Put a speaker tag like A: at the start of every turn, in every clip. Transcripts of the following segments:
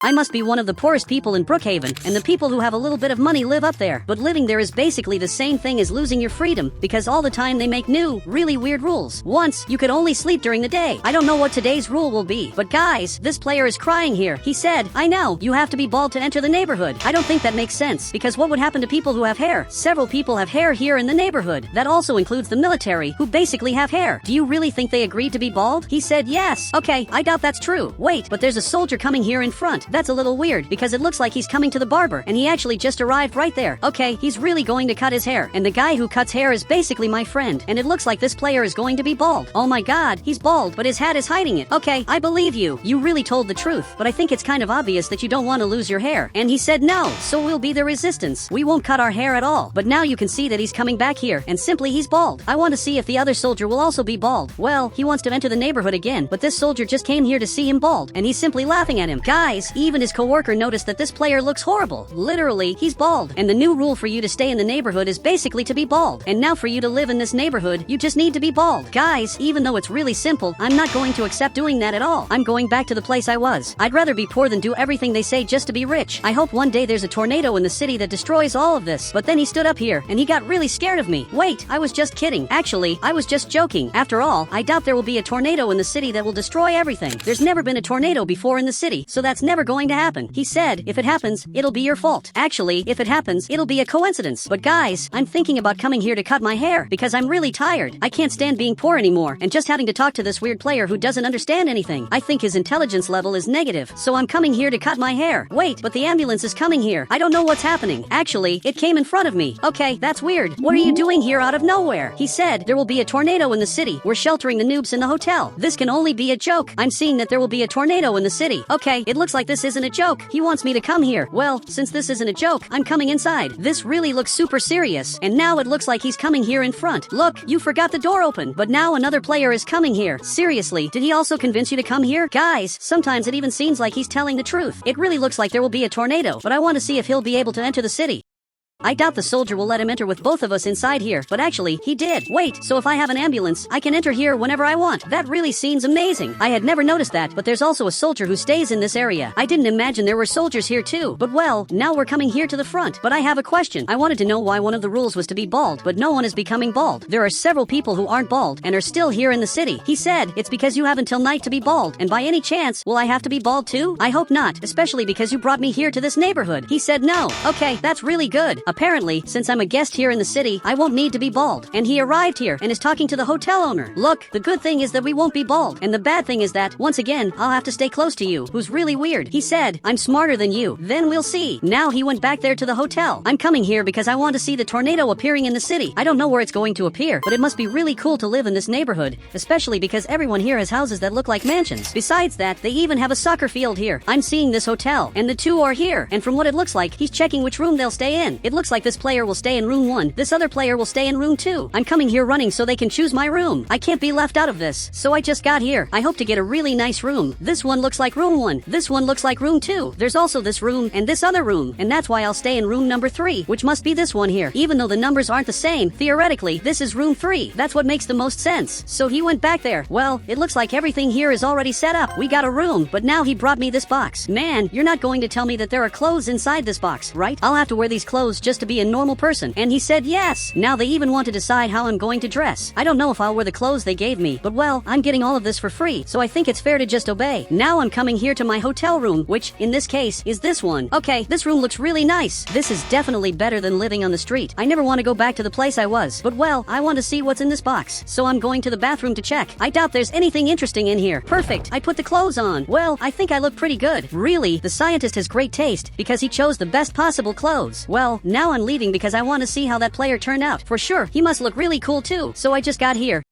A: I must be one of the poorest people in Brookhaven, and the people who have a little bit of money live up there. But living there is basically the same thing as losing your freedom, because all the time they make new, really weird rules. Once, you could only sleep during the day. I don't know what today's rule will be, but guys, this player is crying here. He said, I know, you have to be bald to enter the neighborhood. I don't think that makes sense, because what would happen to people who have hair? Several people have hair here in the neighborhood. That also includes the military, who basically have hair. Do you really think they agreed to be bald? He said yes. Okay, I doubt that's true. Wait, but there's a soldier coming here in front. That's a little weird, because it looks like he's coming to the barber, and he actually just arrived right there. Okay, he's really going to cut his hair, and the guy who cuts hair is basically my friend, and it looks like this player is going to be bald. Oh my god, he's bald, but his hat is hiding it. Okay, I believe you. You really told the truth, but I think it's kind of obvious that you don't want to lose your hair. And he said no, so we'll be the resistance. We won't cut our hair at all. But now you can see that he's coming back here, and simply he's bald. I want to see if the other soldier will also be bald. Well, he wants to enter the neighborhood again, but this soldier just came here to see him bald, and he's simply laughing at him. Guys, even his coworker noticed that this player looks horrible. Literally, he's bald. And the new rule for you to stay in the neighborhood is basically to be bald. And now for you to live in this neighborhood, you just need to be bald. Guys, even though it's really simple, I'm not going to accept doing that at all. I'm going back to the place I was. I'd rather be poor than do everything they say just to be rich. I hope one day there's a tornado in the city that destroys all of this. But then he stood up here, and he got really scared of me. Wait, I was just kidding. Actually, I was just joking. After all, I doubt there will be a tornado in the city that will destroy everything. There's never been a tornado before in the city, so that's never going to happen. He said, if it happens, it'll be your fault. Actually, if it happens, it'll be a coincidence. But guys, I'm thinking about coming here to cut my hair, because I'm really tired. I can't stand being poor anymore, and just having to talk to this weird player who doesn't understand anything. I think his intelligence level is negative, so I'm coming here to cut my hair. Wait, but the ambulance is coming here. I don't know what's happening. Actually, it came in front of me. Okay, that's weird. What are you doing here out of nowhere? He said, there will be a tornado in the city. We're sheltering the noobs in the hotel. This can only be a joke. I'm seeing that there will be a tornado in the city. Okay, it looks like this isn't a joke. He wants me to come here. Well, since this isn't a joke, I'm coming inside. This really looks super serious. And now it looks like he's coming here in front. Look, you forgot the door open. But now another player is coming here. Seriously, did he also convince you to come here? Guys, sometimes it even seems like he's telling the truth. It really looks like there will be a tornado, but I want to see if he'll be able to enter the city. I doubt the soldier will let him enter with both of us inside here, but actually, he did. Wait, so if I have an ambulance, I can enter here whenever I want. That really seems amazing. I had never noticed that, but there's also a soldier who stays in this area. I didn't imagine there were soldiers here too. But well, now we're coming here to the front. But I have a question. I wanted to know why one of the rules was to be bald, but no one is becoming bald. There are several people who aren't bald and are still here in the city. He said, it's because you have until night to be bald, and by any chance, will I have to be bald too? I hope not, especially because you brought me here to this neighborhood. He said no. Okay, that's really good. Apparently, since I'm a guest here in the city, I won't need to be bald. And he arrived here and is talking to the hotel owner. Look, the good thing is that we won't be bald. And the bad thing is that, once again, I'll have to stay close to you, who's really weird. He said, I'm smarter than you. Then we'll see. Now he went back there to the hotel. I'm coming here because I want to see the tornado appearing in the city. I don't know where it's going to appear, but it must be really cool to live in this neighborhood, especially because everyone here has houses that look like mansions. Besides that, they even have a soccer field here. I'm seeing this hotel, and the two are here. And from what it looks like, he's checking which room they'll stay in. It looks like this player will stay in room 1. This other player will stay in room 2. I'm coming here running so they can choose my room. I can't be left out of this. So I just got here. I hope to get a really nice room. This one looks like room 1. This one looks like room 2. There's also this room and this other room. And that's why I'll stay in room number 3, which must be this one here. Even though the numbers aren't the same, theoretically, this is room 3. That's what makes the most sense. So he went back there. Well, it looks like everything here is already set up. We got a room, but now he brought me this box. Man, you're not going to tell me that there are clothes inside this box, right? I'll have to wear these clothes just to be a normal person. And he said yes. Now they even want to decide how I'm going to dress. I don't know if I'll wear the clothes they gave me, but well, I'm getting all of this for free, so I think it's fair to just obey. Now I'm coming here to my hotel room, which, in this case, is this one. Okay, this room looks really nice. This is definitely better than living on the street. I never want to go back to the place I was, but well, I want to see what's in this box. So I'm going to the bathroom to check. I doubt there's anything interesting in here. Perfect. I put the clothes on. Well, I think I look pretty good. Really, the scientist has great taste, because he chose the best possible clothes. Well, now I'm leaving because I want to see how that player turned out. For sure, he must look really cool too. So I just got here.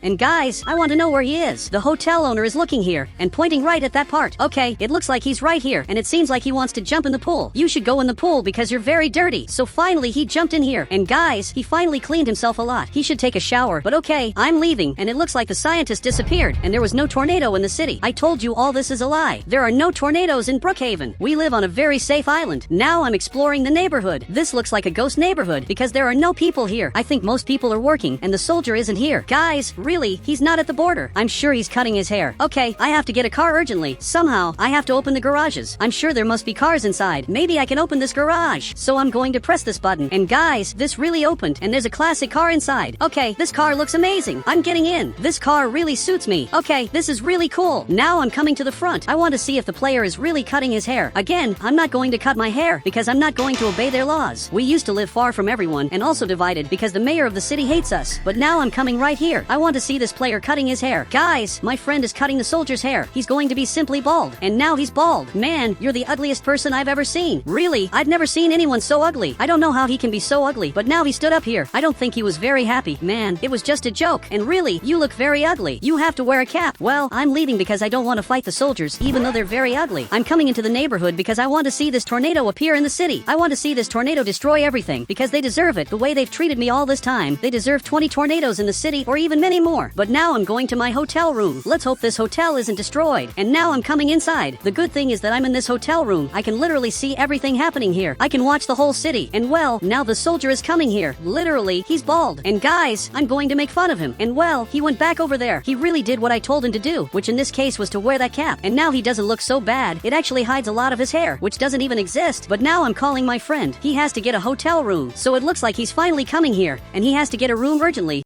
A: And guys, I want to know where he is. The hotel owner is looking here and pointing right at that part. Okay, it looks like he's right here, and it seems like he wants to jump in the pool. You should go in the pool because you're very dirty. So finally he jumped in here. And guys, he finally cleaned himself a lot. He should take a shower. But okay, I'm leaving, and it looks like the scientist disappeared and there was no tornado in the city. I told you all this is a lie. There are no tornadoes in Brookhaven. We live on a very safe island. Now I'm exploring the neighborhood. This looks like a ghost neighborhood because there are no people here. I think most people are working and the soldier isn't here. Guys, really, he's not at the border. I'm sure he's cutting his hair. Okay, I have to get a car urgently. Somehow, I have to open the garages. I'm sure there must be cars inside. Maybe I can open this garage. So I'm going to press this button. And guys, this really opened, and there's a classic car inside. Okay, this car looks amazing. I'm getting in. This car really suits me. Okay, this is really cool. Now I'm coming to the front. I want to see if the player is really cutting his hair. Again, I'm not going to cut my hair because I'm not going to obey their laws. We used to live far from everyone and also divided because the mayor of the city hates us. But now I'm coming right here. I want to see this player cutting his hair. Guys, my friend is cutting the soldier's hair. He's going to be simply bald. And now he's bald. Man, you're the ugliest person I've ever seen. Really, I've never seen anyone so ugly. I don't know how he can be so ugly, but now he stood up here. I don't think he was very happy. Man, it was just a joke. And really, you look very ugly. You have to wear a cap. Well, I'm leaving because I don't want to fight the soldiers, even though they're very ugly. I'm coming into the neighborhood because I want to see this tornado appear in the city. I want to see this tornado destroy everything because they deserve it. The way they've treated me all this time, they deserve 20 tornadoes in the city or even many more. But now I'm going to my hotel room. Let's hope this hotel isn't destroyed. And now I'm coming inside. The good thing is that I'm in this hotel room. I can literally see everything happening here. I can watch the whole city. And well, now the soldier is coming here. Literally, he's bald. And guys, I'm going to make fun of him. And well, he went back over there. He really did what I told him to do, which in this case was to wear that cap. And now he doesn't look so bad. It actually hides a lot of his hair, which doesn't even exist. But now I'm calling my friend. He has to get a hotel room. So it looks like he's finally coming here. And he has to get a room urgently.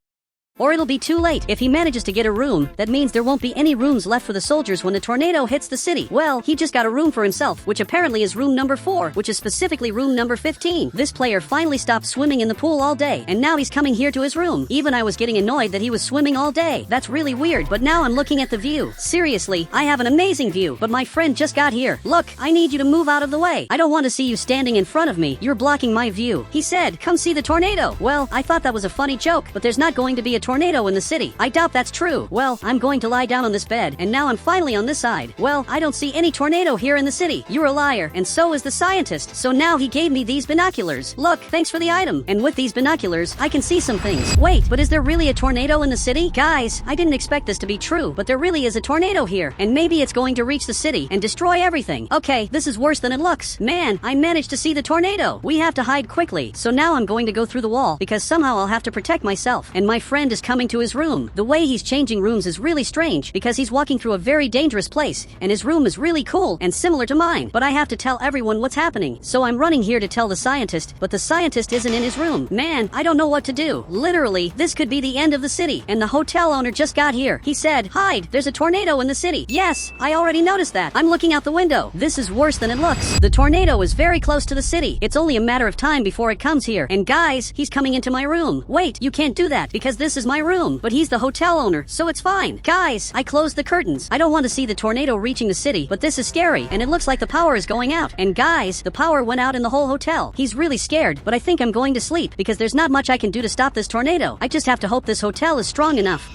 A: Or it'll be too late. If he manages to get a room, that means there won't be any rooms left for the soldiers when the tornado hits the city. Well, he just got a room for himself, which apparently is room number 4, which is specifically room number 15. This player finally stopped swimming in the pool all day, and now he's coming here to his room. Even I was getting annoyed that he was swimming all day. That's really weird, but now I'm looking at the view. Seriously, I have an amazing view, but my friend just got here. Look, I need you to move out of the way. I don't want to see you standing in front of me. You're blocking my view. He said, come see the tornado. Well, I thought that was a funny joke, but there's not going to be a tornado in the city. I doubt that's true. Well, I'm going to lie down on this bed, and now I'm finally on this side. Well, I don't see any tornado here in the city. You're a liar, and so is the scientist. So now he gave me these binoculars. Look, thanks for the item. And with these binoculars, I can see some things. Wait, but is there really a tornado in the city? Guys, I didn't expect this to be true, but there really is a tornado here, and maybe it's going to reach the city and destroy everything. Okay, this is worse than it looks. Man, I managed to see the tornado. We have to hide quickly. So now I'm going to go through the wall, because somehow I'll have to protect myself. And my friend is coming to his room. The way he's changing rooms is really strange because he's walking through a very dangerous place and his room is really cool and similar to mine. But I have to tell everyone what's happening. So I'm running here to tell the scientist, but the scientist isn't in his room. Man, I don't know what to do. Literally, this could be the end of the city. And the hotel owner just got here. He said, hide, there's a tornado in the city. Yes, I already noticed that. I'm looking out the window. This is worse than it looks. The tornado is very close to the city. It's only a matter of time before it comes here. And guys, he's coming into my room. Wait, you can't do that because this is my room. But he's the hotel owner, so it's fine. Guys, I closed the curtains. I don't want to see the tornado reaching the city, but this is scary, and it looks like the power is going out. And guys, the power went out in the whole hotel. He's really scared, but I think I'm going to sleep because there's not much I can do to stop this tornado. I just have to hope this hotel is strong enough.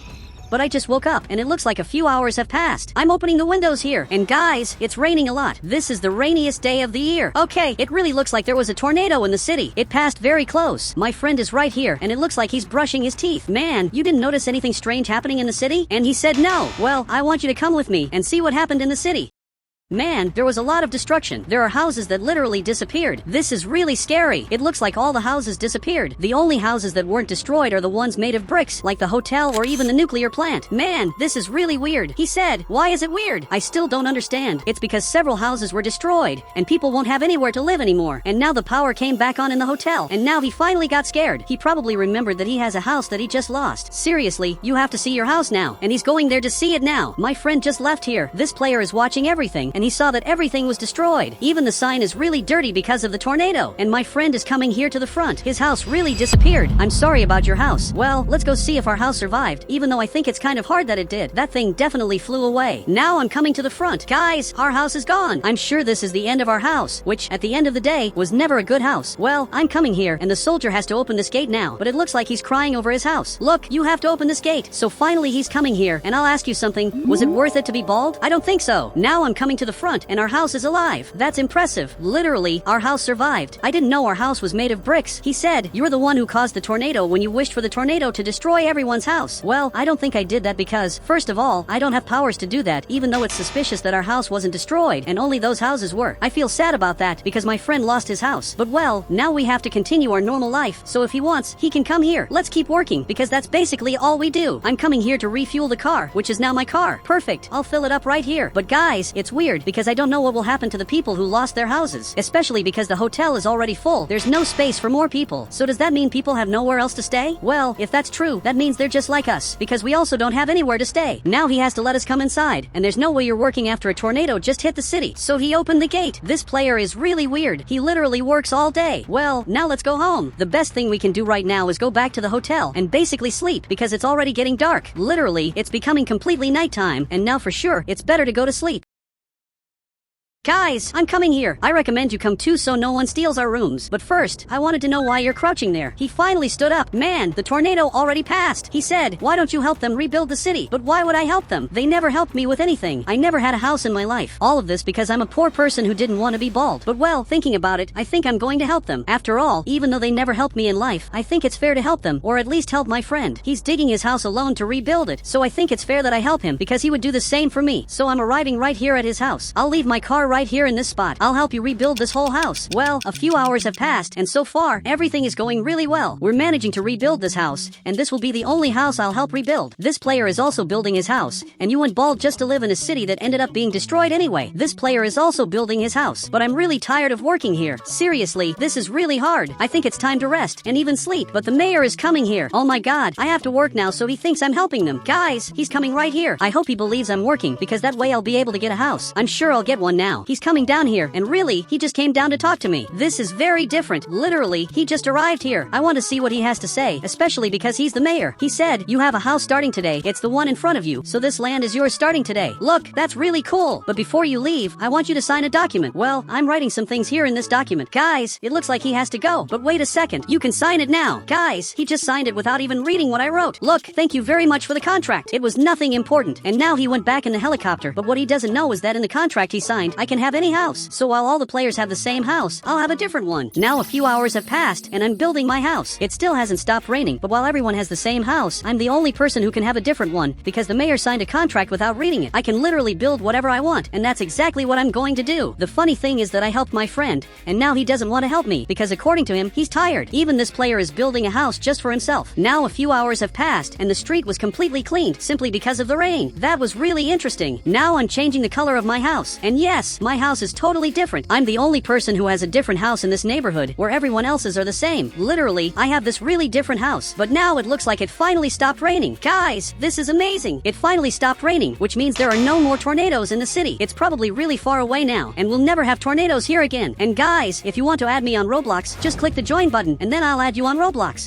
A: But I just woke up, and it looks like a few hours have passed. I'm opening the windows here, and guys, it's raining a lot. This is the rainiest day of the year. Okay, it really looks like there was a tornado in the city. It passed very close. My friend is right here, and it looks like he's brushing his teeth. Man, you didn't notice anything strange happening in the city? And he said no. Well, I want you to come with me and see what happened in the city. Man, there was a lot of destruction. There are houses that literally disappeared. This is really scary. It looks like all the houses disappeared. The only houses that weren't destroyed are the ones made of bricks, like the hotel or even the nuclear plant. Man, this is really weird. He said, why is it weird? I still don't understand. It's because several houses were destroyed, and people won't have anywhere to live anymore. And now the power came back on in the hotel, and now he finally got scared. He probably remembered that he has a house that he just lost. Seriously, you have to see your house now. And he's going there to see it now. My friend just left here. This player is watching everything, and he saw that everything was destroyed. Even the sign is really dirty because of the tornado. And my friend is coming here to the front. His house really disappeared. I'm sorry about your house. Well, let's go see if our house survived, even though I think it's kind of hard that it did. That thing definitely flew away. Now I'm coming to the front. Guys, our house is gone. I'm sure this is the end of our house, which, at the end of the day, was never a good house. Well, I'm coming here, and the soldier has to open this gate now, but it looks like he's crying over his house. Look, you have to open this gate. So finally he's coming here, and I'll ask you something. Was it worth it to be bald? I don't think so. Now I'm coming to the the front, and our house is alive. That's impressive. Literally, our house survived. I didn't know our house was made of bricks. He said, "You're the one who caused the tornado when you wished for the tornado to destroy everyone's house." Well, I don't think I did that because, first of all, I don't have powers to do that, even though it's suspicious that our house wasn't destroyed, and only those houses were. I feel sad about that because my friend lost his house. But well, now we have to continue our normal life, so if he wants, he can come here. Let's keep working, because that's basically all we do. I'm coming here to refuel the car, which is now my car. Perfect. I'll fill it up right here. But guys, it's weird, because I don't know what will happen to the people who lost their houses, especially because the hotel is already full. There's no space for more people. So does that mean people have nowhere else to stay? Well, if that's true, that means they're just like us, because we also don't have anywhere to stay. Now he has to let us come inside, and there's no way you're working after a tornado just hit the city. So he opened the gate. This player is really weird. He literally works all day. Well, now let's go home. The best thing we can do right now is go back to the hotel and basically sleep, because it's already getting dark. Literally, it's becoming completely nighttime, and now for sure, it's better to go to sleep. Guys, I'm coming here. I recommend you come too so no one steals our rooms. But first, I wanted to know why you're crouching there. He finally stood up. Man, the tornado already passed. He said, "Why don't you help them rebuild the city?" But why would I help them? They never helped me with anything. I never had a house in my life. All of this because I'm a poor person who didn't want to be bald. But well, thinking about it, I think I'm going to help them. After all, even though they never helped me in life, I think it's fair to help them, or at least help my friend. He's digging his house alone to rebuild it, so I think it's fair that I help him because he would do the same for me. So I'm arriving right here at his house. I'll leave my car right here in this spot. I'll help you rebuild this whole house. Well, a few hours have passed, and so far, everything is going really well. We're managing to rebuild this house, and this will be the only house I'll help rebuild. This player is also building his house, and you went bald just to live in a city that ended up being destroyed anyway. This player is also building his house, but I'm really tired of working here. Seriously, this is really hard. I think it's time to rest, and even sleep, but the mayor is coming here. Oh my god, I have to work now, so he thinks I'm helping them. Guys, he's coming right here. I hope he believes I'm working, because that way I'll be able to get a house. I'm sure I'll get one now. He's coming down here, and really, he just came down to talk to me. This is very different. Literally, he just arrived here. I want to see what he has to say, especially because he's the mayor. He said, "You have a house starting today. It's the one in front of you, so this land is yours starting today. Look, that's really cool. But before you leave, I want you to sign a document." Well, I'm writing some things here in this document. Guys, it looks like he has to go. But wait a second. You can sign it now. Guys, he just signed it without even reading what I wrote. Look, thank you very much for the contract. It was nothing important. And now he went back in the helicopter. But what he doesn't know is that in the contract he signed, I can have any house. So while all the players have the same house, I'll have a different one. Now a few hours have passed, and I'm building my house. It still hasn't stopped raining, but while everyone has the same house, I'm the only person who can have a different one, because the mayor signed a contract without reading it. I can literally build whatever I want, and that's exactly what I'm going to do. The funny thing is that I helped my friend, and now he doesn't want to help me, because according to him, he's tired. Even this player is building a house just for himself. Now a few hours have passed, and the street was completely cleaned, simply because of the rain. That was really interesting. Now I'm changing the color of my house, and yes, my house is totally different. I'm the only person who has a different house in this neighborhood, where everyone else's are the same. Literally, I have this really different house, but now it looks like it finally stopped raining. Guys, this is amazing. It finally stopped raining, which means there are no more tornadoes in the city. It's probably really far away now, and we'll never have tornadoes here again. And guys, if you want to add me on Roblox, just click the join button, and then I'll add you on Roblox.